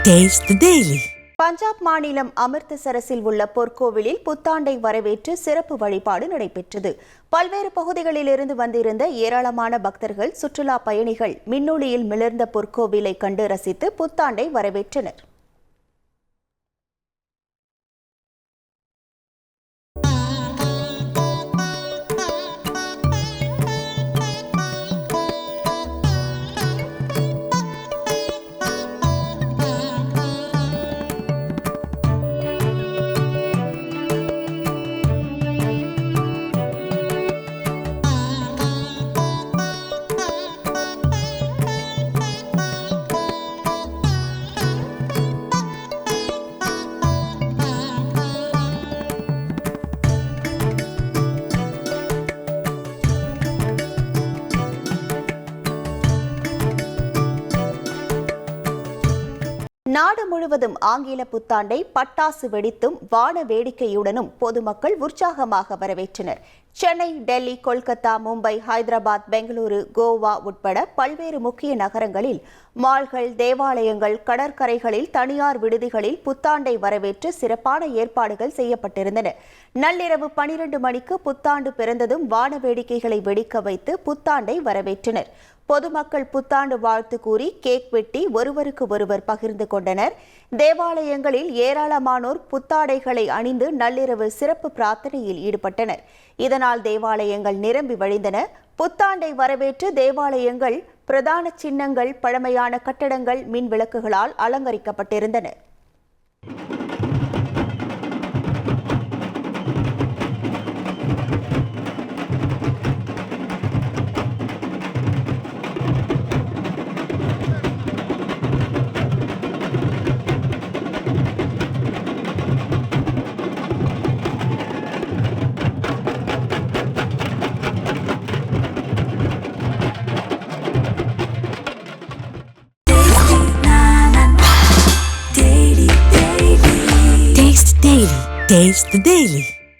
Taste the Daily. Punjab மாநிலம் அமிர்தசரஸில் உள்ள பொற்கோவிலில் புத்தாண்டை வரவேற்று சிறப்பு வழிபாடு நடைபெற்றது. பல்வேறு பகுதிகளில் இருந்து வந்திருந்த ஏராளமான பக்தர்கள், சுற்றுலா பயணிகள் மின்னொளியில் மிளர்ந்த பொற்கோவிலை கண்டு ரசித்து புத்தாண்டை வரவேற்றனர். நாடு முழுவதும் ஆங்கில புத்தாண்டை பட்டாசு வெடித்தும் வான வேடிக்கையுடனும் பொதுமக்கள் உற்சாகமாக வரவேற்றனர். சென்னை, டெல்லி, கொல்கத்தா, மும்பை, ஹைதராபாத், பெங்களூரு, கோவா உட்பட பல்வேறு முக்கிய நகரங்களில் மால்கள், தேவாலயங்கள், கடற்கரைகளில், தனியார் விடுதிகளில் புத்தாண்டை வரவேற்று சிறப்பான ஏற்பாடுகள் செய்யப்பட்டிருந்தன. நள்ளிரவு 12 மணிக்கு புத்தாண்டு பிறந்ததும் வான வேடிக்கைகளை வெடிக்க வைத்து புத்தாண்டை வரவேற்றனர். பொதுமக்கள் புத்தாண்டு வாழ்த்து கூறி கேக் வெட்டி ஒருவருக்கு ஒருவர் பகிர்ந்து கொண்டனர். தேவாலயங்களில் ஏராளமானோர் புத்தாடைகளை அணிந்து நள்ளிரவு சிறப்பு பிரார்த்தனையில் ஈடுபட்டனர். இதனால் தேவாலயங்கள் நிரம்பி வழிந்தன. புத்தாண்டை வரவேற்று தேவாலயங்கள், பிரதான சின்னங்கள், பழமையான கட்டடங்கள் மின் விளக்குகளால் அலங்கரிக்கப்பட்டிருந்தன. Taste the Daily.